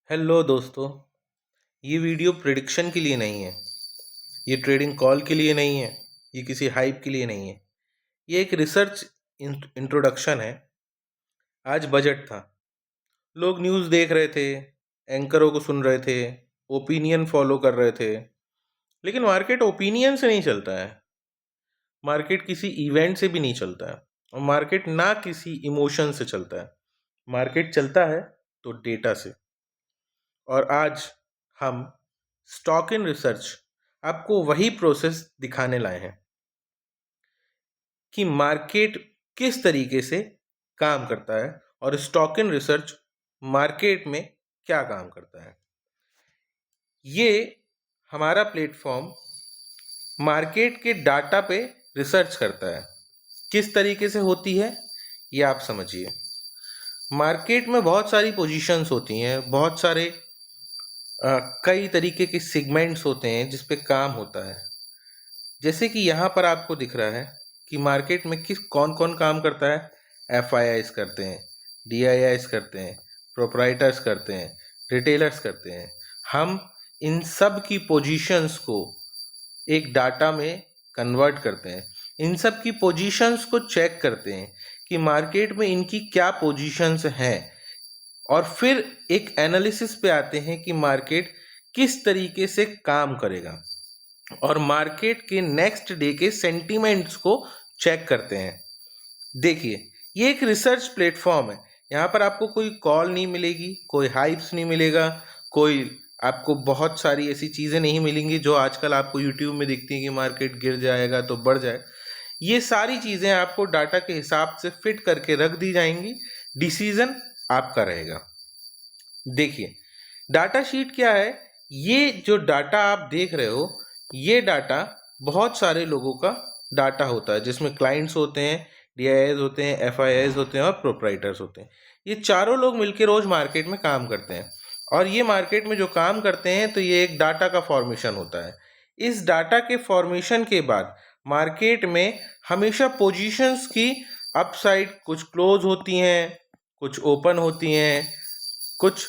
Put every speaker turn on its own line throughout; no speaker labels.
Hello दोस्तों। ये video prediction के लिए नहीं है, ये ट्रेडिंग कॉल के लिए नहीं है, ये किसी हाइप के लिए नहीं है। ये एक रिसर्च इंट्रोडक्शन है। आज बजट था, लोग न्यूज़ देख रहे थे, एंकरों को सुन रहे थे, ओपिनियन फॉलो कर रहे थे। लेकिन मार्केट ओपिनियन से नहीं चलता है, मार्केट किसी इवेंट से भी नहीं चलता है, और मार्केट ना किसी इमोशन से चलता है। मार्केट चलता है तो डेटा से। और आज हम स्टॉक इन रिसर्च आपको वही प्रोसेस दिखाने लाए हैं कि मार्केट किस तरीके से काम करता है और स्टॉक इन रिसर्च मार्केट में क्या काम करता है। ये हमारा प्लेटफॉर्म मार्केट के डाटा पे रिसर्च करता है। किस तरीके से होती है ये आप समझिए। मार्केट में बहुत सारी पोजीशंस होती हैं, बहुत सारे कई तरीके के सेगमेंट्स होते हैं जिस पे काम होता है। जैसे कि यहाँ पर आपको दिख रहा है कि मार्केट में कौन कौन काम करता है। FIIs करते हैं, DIIs करते हैं, प्रोप्राइटर्स करते हैं, रिटेलर्स करते हैं। हम इन सब की पोजीशंस को एक डाटा में कन्वर्ट करते हैं, इन सब की पोजीशंस को चेक करते हैं कि मार्केट में इनकी क्या पोजीशंस हैं, और फिर एक एनालिसिस पे आते हैं कि मार्केट किस तरीके से काम करेगा, और मार्केट के नेक्स्ट डे के सेंटीमेंट्स को चेक करते हैं। देखिए, ये एक रिसर्च प्लेटफॉर्म है। यहाँ पर आपको कोई कॉल नहीं मिलेगी, कोई हाइप्स नहीं मिलेगा, कोई आपको बहुत सारी ऐसी चीज़ें नहीं मिलेंगी जो आजकल आपको यूट्यूब में दिखती हैं कि मार्केट गिर जाएगा तो बढ़ जाए। ये सारी चीज़ें आपको डाटा के हिसाब से फिट करके रख दी जाएंगी, डिसीजन आपका रहेगा। देखिए, डाटा शीट क्या है। ये जो डाटा आप देख रहे हो, ये डाटा बहुत सारे लोगों का डाटा होता है, जिसमें क्लाइंट्स होते हैं, DIIs होते हैं, FIIs होते हैं और प्रोप्राइटर्स होते हैं। ये चारों लोग मिलकर रोज मार्केट में काम करते हैं, और ये मार्केट में जो काम करते हैं तो ये एक डाटा का फॉर्मेशन होता है। इस डाटा के फॉर्मेशन के बाद मार्केट में हमेशा पोजीशंस की अपसाइड कुछ क्लोज होती हैं, कुछ ओपन होती हैं, कुछ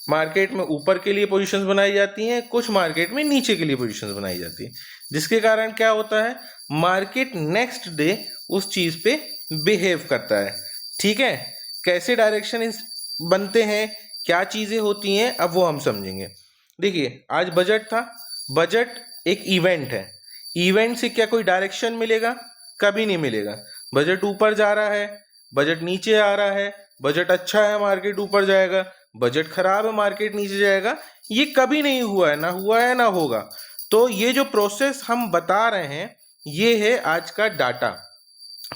मार्केट में ऊपर के लिए पोजीशंस बनाई जाती हैं, कुछ मार्केट में नीचे के लिए पोजीशंस बनाई जाती हैं, जिसके कारण क्या होता है, मार्केट नेक्स्ट डे उस चीज़ पे बिहेव करता है। ठीक है, कैसे डायरेक्शन बनते हैं, क्या चीज़ें होती हैं, अब वो हम समझेंगे। देखिए, आज बजट था। बजट एक इवेंट है। इवेंट से क्या कोई डायरेक्शन मिलेगा? कभी नहीं मिलेगा। बजट ऊपर जा रहा है, बजट नीचे आ रहा है, बजट अच्छा है मार्केट ऊपर जाएगा, बजट खराब है मार्केट नीचे जाएगा। ये कभी नहीं हुआ है, ना हुआ है ना होगा। तो ये जो प्रोसेस हम बता रहे हैं, ये है आज का डाटा।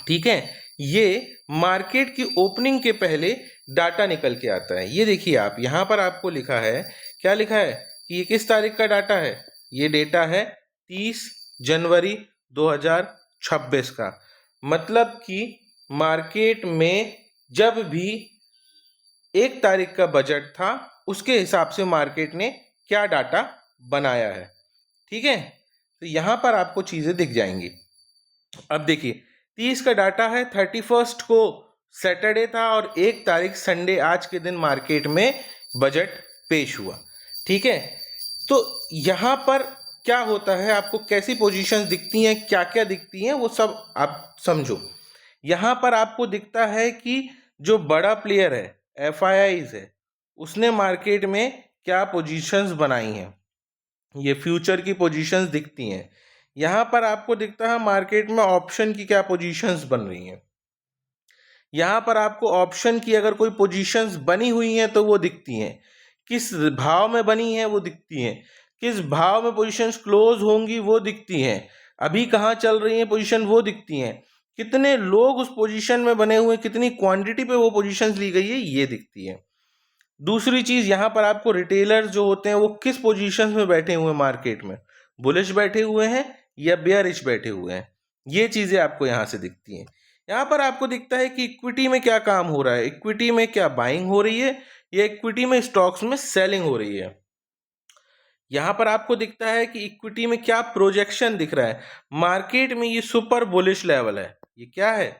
ठीक है, ये मार्केट की ओपनिंग के पहले डाटा निकल के आता है। ये देखिए, आप यहाँ पर आपको लिखा है, क्या लिखा है कि ये किस तारीख का डाटा है। ये डेटा है 30 जनवरी 2026 का। मतलब कि मार्केट में जब भी 1 तारीख का बजट था, उसके हिसाब से मार्केट ने क्या डाटा बनाया है। ठीक है, तो यहाँ पर आपको चीज़ें दिख जाएंगी। अब देखिए, 30 का डाटा है, 31 को सैटरडे था, और 1 तारीख संडे आज के दिन मार्केट में बजट पेश हुआ। ठीक है, तो यहाँ पर क्या होता है, आपको कैसी पोजीशंस दिखती हैं, क्या क्या दिखती हैं, वो सब आप समझो। यहाँ पर आपको दिखता है कि जो बड़ा प्लेयर है, FIIs है, उसने मार्केट में क्या पोजीशंस बनाई हैं। ये फ्यूचर की पोजीशंस दिखती हैं। यहाँ पर आपको दिखता है मार्केट में ऑप्शन की क्या पोजीशंस बन रही हैं। यहाँ पर आपको ऑप्शन की अगर कोई पोजीशंस बनी हुई हैं तो वो दिखती हैं, किस भाव में बनी है वो दिखती हैं, किस भाव में पोजीशंस क्लोज होंगी वो दिखती हैं, अभी कहाँ चल रही हैं पोजीशन वो दिखती हैं, कितने लोग उस पोजीशन में बने हुए, कितनी क्वांटिटी पे वो पोजीशंस ली गई है, ये दिखती है। दूसरी चीज़, यहाँ पर आपको रिटेलर्स जो होते हैं वो किस पोजीशंस में बैठे हुए हैं मार्केट में, बुलिश बैठे हुए हैं या बेयरिश बैठे हुए हैं, ये चीज़ें आपको यहाँ से दिखती हैं। यहाँ पर आपको दिखता है कि इक्विटी में क्या काम हो रहा है, इक्विटी में क्या बाइंग हो रही है या इक्विटी में स्टॉक्स में सेलिंग हो रही है। यहाँ पर आपको दिखता है कि इक्विटी में क्या प्रोजेक्शन दिख रहा है। मार्केट में ये सुपर बुलिश लेवल है। ये क्या है?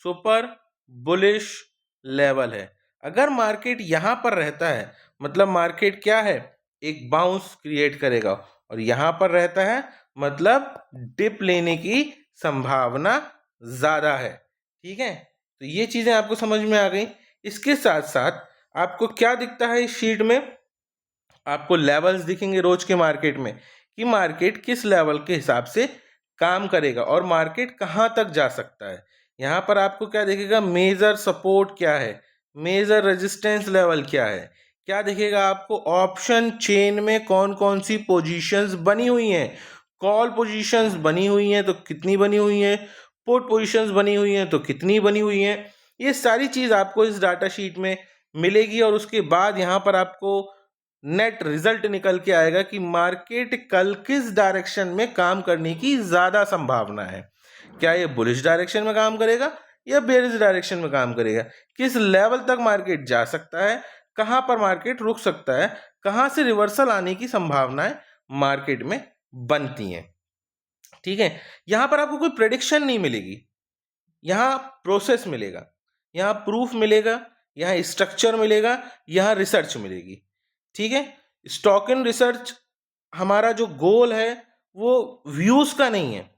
सुपर बुलिश लेवल है। अगर मार्केट यहाँ पर रहता है मतलब मार्केट क्या है, एक बाउंस क्रिएट करेगा, और यहाँ पर रहता है मतलब डिप लेने की संभावना ज़्यादा है। ठीक है, तो ये चीज़ें आपको समझ में आ गई। इसके साथ साथ आपको क्या दिखता है इस शीट में, आपको लेवल्स दिखेंगे रोज के मार्केट में कि मार्केट किस लेवल के हिसाब से काम करेगा और मार्केट कहाँ तक जा सकता है। यहाँ पर आपको क्या दिखेगा, मेजर सपोर्ट क्या है, मेजर रेजिस्टेंस लेवल क्या है, क्या दिखेगा आपको, ऑप्शन चेन में कौन कौन सी पोजीशंस बनी हुई हैं, कॉल पोजीशंस बनी हुई हैं तो कितनी बनी हुई हैं, पुट पोजीशंस बनी हुई हैं तो कितनी बनी हुई हैं। ये सारी चीज़ आपको इस डाटा शीट में मिलेगी और उसके बाद यहाँ पर आपको नेट रिजल्ट निकल के आएगा कि मार्केट कल किस डायरेक्शन में काम करने की ज़्यादा संभावना है। क्या ये बुलिश डायरेक्शन में काम करेगा या बेरिश डायरेक्शन में काम करेगा, किस लेवल तक मार्केट जा सकता है, कहाँ पर मार्केट रुक सकता है, कहाँ से रिवर्सल आने की संभावनाएं मार्केट में बनती हैं। ठीक है, यहाँ पर आपको कोई प्रेडिक्शन नहीं मिलेगी, यहाँ प्रोसेस मिलेगा, यहाँ प्रूफ मिलेगा, यहाँ स्ट्रक्चर मिलेगा, यहाँ रिसर्च मिलेगी। ठीक है, स्टॉक इन रिसर्च हमारा जो गोल है वो व्यूज का नहीं है,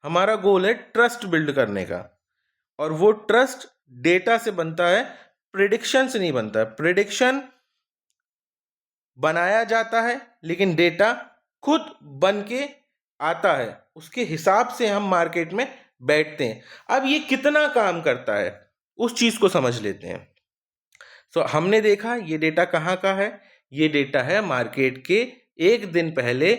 हमारा गोल है ट्रस्ट बिल्ड करने का, और वो ट्रस्ट डेटा से बनता है, प्रिडिक्शन से नहीं बनता है। प्रिडिक्शन बनाया जाता है लेकिन डेटा खुद बन के आता है, उसके हिसाब से हम मार्केट में बैठते हैं। अब ये कितना काम करता है उस चीज को समझ लेते हैं। हमने देखा ये डेटा कहाँ का है, ये डेटा है मार्केट के एक दिन पहले,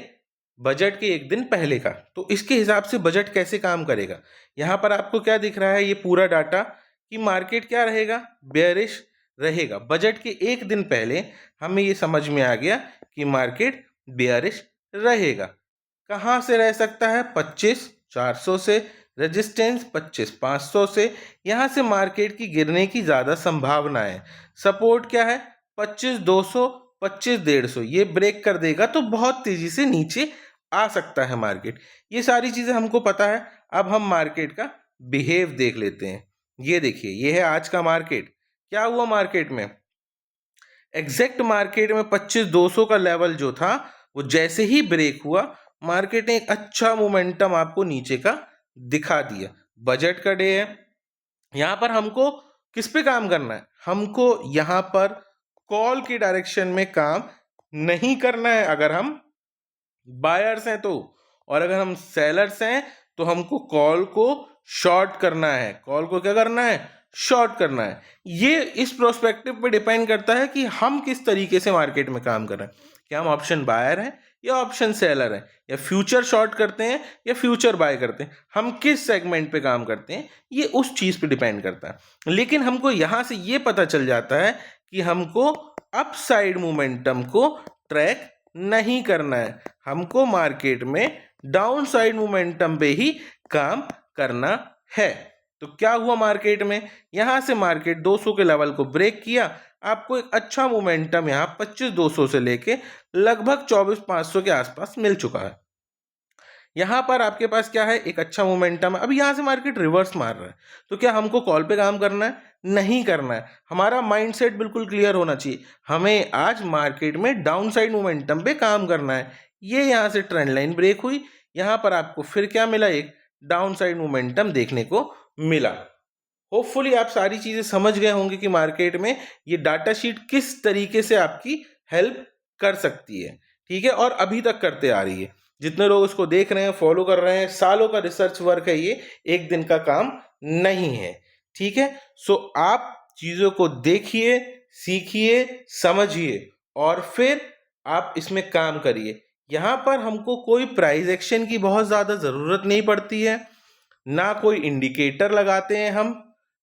बजट के एक दिन पहले का। तो इसके हिसाब से बजट कैसे काम करेगा, यहाँ पर आपको क्या दिख रहा है, ये पूरा डाटा कि मार्केट क्या रहेगा, बेयरिश रहेगा। बजट के एक दिन पहले हमें ये समझ में आ गया कि मार्केट बेयरिश रहेगा। कहाँ से रह सकता है, 25,400 से, रेजिस्टेंस 25,500 से, यहाँ से मार्केट की गिरने की ज़्यादा संभावना है। सपोर्ट क्या है, 25,200, 25,150, ये ब्रेक कर देगा तो बहुत तेज़ी से नीचे आ सकता है मार्केट। ये सारी चीज़ें हमको पता है। अब हम मार्केट का बिहेव देख लेते हैं। ये देखिए, ये है आज का मार्केट। क्या हुआ मार्केट में, एग्जैक्ट मार्केट में 25,200 का लेवल जो था वो जैसे ही ब्रेक हुआ, मार्केट ने एक अच्छा मोमेंटम आपको नीचे का दिखा दिया। बजट का डे है, यहाँ पर हमको किस पे काम करना है, हमको यहाँ पर कॉल की डायरेक्शन में काम नहीं करना है अगर हम बायर्स हैं तो, और अगर हम सेलर्स हैं तो हमको कॉल को शॉर्ट करना है। कॉल को क्या करना है, शॉर्ट करना है। ये इस प्रोस्पेक्टिव पे डिपेंड करता है कि हम किस तरीके से मार्केट में काम कर रहे हैं। क्या हम ऑप्शन बायर हैं या ऑप्शन सेलर हैं, या फ्यूचर शॉर्ट करते हैं या फ्यूचर बाय करते हैं, हम किस सेगमेंट पे काम करते हैं, ये उस चीज़ पे डिपेंड करता है। लेकिन हमको यहाँ से ये पता चल जाता है कि हमको अपसाइड मोमेंटम को ट्रैक नहीं करना है, हमको मार्केट में डाउन साइड मोमेंटम पे ही काम करना है। तो क्या हुआ मार्केट में, यहां से मार्केट 200 के लेवल को ब्रेक किया, आपको एक अच्छा मोमेंटम यहाँ 25,200 से लेके लगभग 24,500 के आसपास मिल चुका है। यहाँ पर आपके पास क्या है, एक अच्छा मोमेंटम है। अब यहाँ से मार्केट रिवर्स मार रहा है, तो क्या हमको कॉल पे काम करना है, नहीं करना है। हमारा माइंडसेट बिल्कुल क्लियर होना चाहिए, हमें आज मार्केट में डाउन साइड मोमेंटम पे काम करना है। ये यहाँ से ट्रेंड लाइन ब्रेक हुई, यहाँ पर आपको फिर क्या मिला, एक डाउन साइड मोमेंटम देखने को मिला। होपफुली आप सारी चीज़ें समझ गए होंगे कि मार्केट में ये डाटा शीट किस तरीके से आपकी हेल्प कर सकती है। ठीक है, और अभी तक करते आ रही है। जितने लोग इसको देख रहे हैं, फॉलो कर रहे हैं, सालों का रिसर्च वर्क है ये, एक दिन का काम नहीं है। ठीक है, सो आप चीज़ों को देखिए, सीखिए, समझिए और फिर आप इसमें काम करिए। यहाँ पर हमको कोई प्राइस एक्शन की बहुत ज़्यादा ज़रूरत नहीं पड़ती है, ना कोई इंडिकेटर लगाते हैं हम,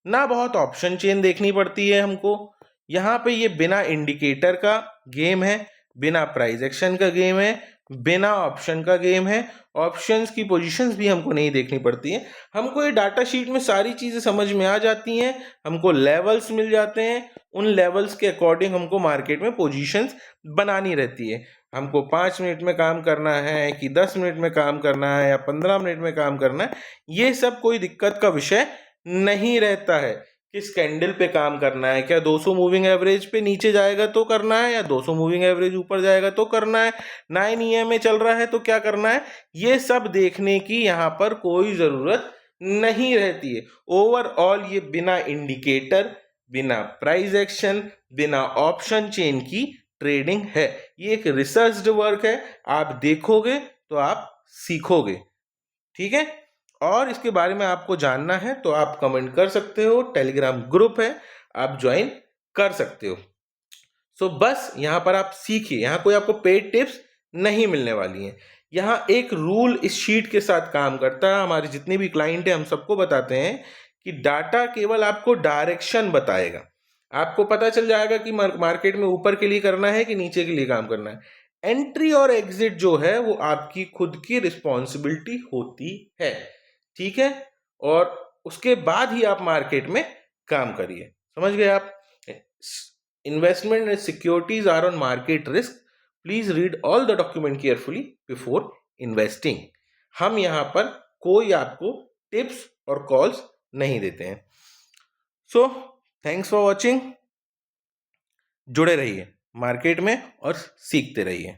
ना बहुत ऑप्शन चेन देखनी पड़ती है हमको। यहाँ पे ये बिना इंडिकेटर का गेम है, बिना प्राइस एक्शन का गेम है, बिना ऑप्शन का गेम है। ऑप्शंस की पोजीशंस भी हमको नहीं देखनी पड़ती है, हमको ये डाटा शीट में सारी चीज़ें समझ में आ जाती हैं। हमको लेवल्स मिल जाते हैं, उन लेवल्स के अकॉर्डिंग हमको मार्केट में पोजीशंस बनानी रहती है। हमको 5 मिनट में काम करना है कि 10 मिनट में काम करना है या 15 मिनट में काम करना है, ये सब कोई दिक्कत का विषय नहीं रहता है। किस कैंडल पे काम करना है, क्या 200 मूविंग एवरेज पे नीचे जाएगा तो करना है या 200 मूविंग एवरेज ऊपर जाएगा तो करना है, 9 EMA चल रहा है तो क्या करना है, ये सब देखने की यहाँ पर कोई ज़रूरत नहीं रहती है। ओवरऑल ये बिना इंडिकेटर, बिना प्राइस एक्शन, बिना ऑप्शन चेन की ट्रेडिंग है। ये एक रिसर्च्ड वर्क है, आप देखोगे तो आप सीखोगे। ठीक है, और इसके बारे में आपको जानना है तो आप कमेंट कर सकते हो, टेलीग्राम ग्रुप है, आप ज्वाइन कर सकते हो। सो बस यहाँ पर आप सीखिए, यहाँ कोई आपको पेड टिप्स नहीं मिलने वाली हैं। यहाँ एक रूल इस शीट के साथ काम करता है, हमारे जितने भी क्लाइंट हैं हम सबको बताते हैं कि डाटा केवल आपको डायरेक्शन बताएगा। आपको पता चल जाएगा कि मार्केट में ऊपर के लिए करना है कि नीचे के लिए काम करना है। एंट्री और एग्जिट जो है वो आपकी खुद की रिस्पॉन्सिबिलिटी होती है। ठीक है, और उसके बाद ही आप मार्केट में काम करिए। समझ गए आप? Investment and securities are on market risk. Please read all the document carefully before investing. हम यहाँ पर कोई आपको टिप्स और कॉल्स नहीं देते हैं। So thanks for watching. जुड़े रहिए मार्केट में और सीखते रहिए।